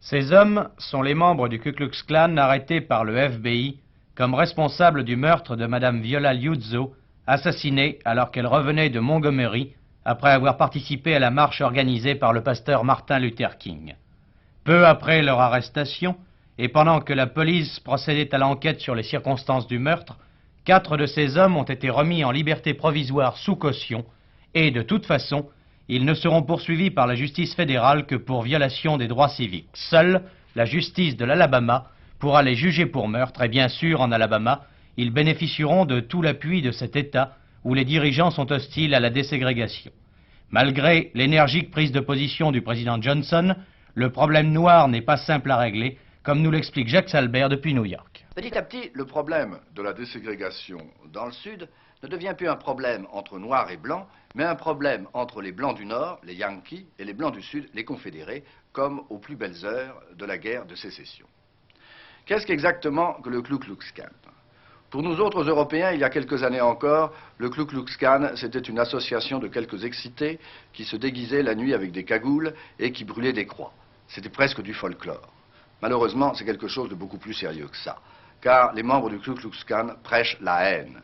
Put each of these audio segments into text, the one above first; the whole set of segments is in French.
Ces hommes sont les membres du Ku Klux Klan arrêtés par le FBI comme responsables du meurtre de Madame Viola Liuzzo, assassinée alors qu'elle revenait de Montgomery après avoir participé à la marche organisée par le pasteur Martin Luther King. Peu après leur arrestation, et pendant que la police procédait à l'enquête sur les circonstances du meurtre, 4 de ces hommes ont été remis en liberté provisoire sous caution et, de toute façon, ils ne seront poursuivis par la justice fédérale que pour violation des droits civiques. Seule la justice de l'Alabama pourra les juger pour meurtre et bien sûr, en Alabama, ils bénéficieront de tout l'appui de cet État où les dirigeants sont hostiles à la déségrégation. Malgré l'énergique prise de position du président Johnson, le problème noir n'est pas simple à régler, comme nous l'explique Jacques Salbert depuis New York. Petit à petit, le problème de la déségrégation dans le Sud ne devient plus un problème entre noirs et blancs, mais un problème entre les blancs du Nord, les Yankees, et les blancs du Sud, les Confédérés, comme aux plus belles heures de la guerre de sécession. Qu'est-ce qu'exactement que le Ku Klux Klan? Pour nous autres Européens, il y a quelques années encore, le Ku Klux Klan, c'était une association de quelques excités qui se déguisaient la nuit avec des cagoules et qui brûlaient des croix. C'était presque du folklore. Malheureusement, c'est quelque chose de beaucoup plus sérieux que ça, car les membres du Ku Klux Klan prêchent la haine.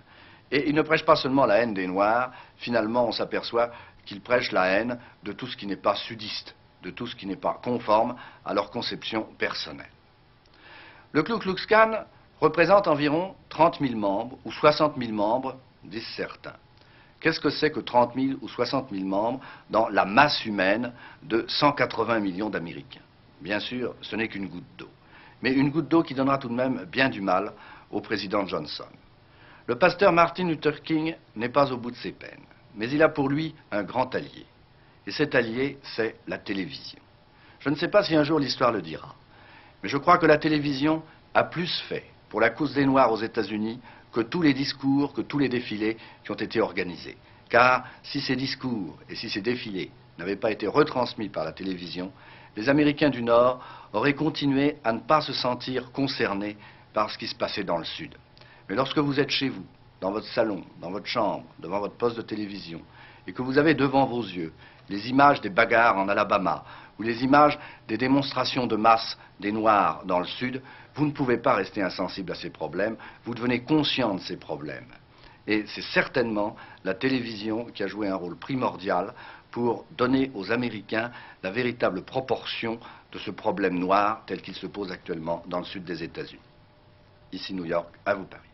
Et ils ne prêchent pas seulement la haine des Noirs, finalement on s'aperçoit qu'ils prêchent la haine de tout ce qui n'est pas sudiste, de tout ce qui n'est pas conforme à leur conception personnelle. Le Ku Klux Klan représente environ 30 000 membres ou 60 000 membres, disent certains. Qu'est-ce que c'est que 30 000 ou 60 000 membres dans la masse humaine de 180 millions d'Américains? Bien sûr, ce n'est qu'une goutte d'eau. Mais une goutte d'eau qui donnera tout de même bien du mal au président Johnson. Le pasteur Martin Luther King n'est pas au bout de ses peines, mais il a pour lui un grand allié. Et cet allié, c'est la télévision. Je ne sais pas si un jour l'histoire le dira, mais je crois que la télévision a plus fait pour la cause des Noirs aux États-Unis que tous les discours, que tous les défilés qui ont été organisés. Car si ces discours et si ces défilés n'avaient pas été retransmis par la télévision, les Américains du Nord auraient continué à ne pas se sentir concernés par ce qui se passait dans le Sud. Mais lorsque vous êtes chez vous, dans votre salon, dans votre chambre, devant votre poste de télévision, et que vous avez devant vos yeux les images des bagarres en Alabama, ou les images des démonstrations de masse des Noirs dans le Sud, vous ne pouvez pas rester insensible à ces problèmes, vous devenez conscient de ces problèmes. Et c'est certainement la télévision qui a joué un rôle primordial pour donner aux Américains la véritable proportion de ce problème noir tel qu'il se pose actuellement dans le sud des États-Unis. Ici New York, à vous Paris.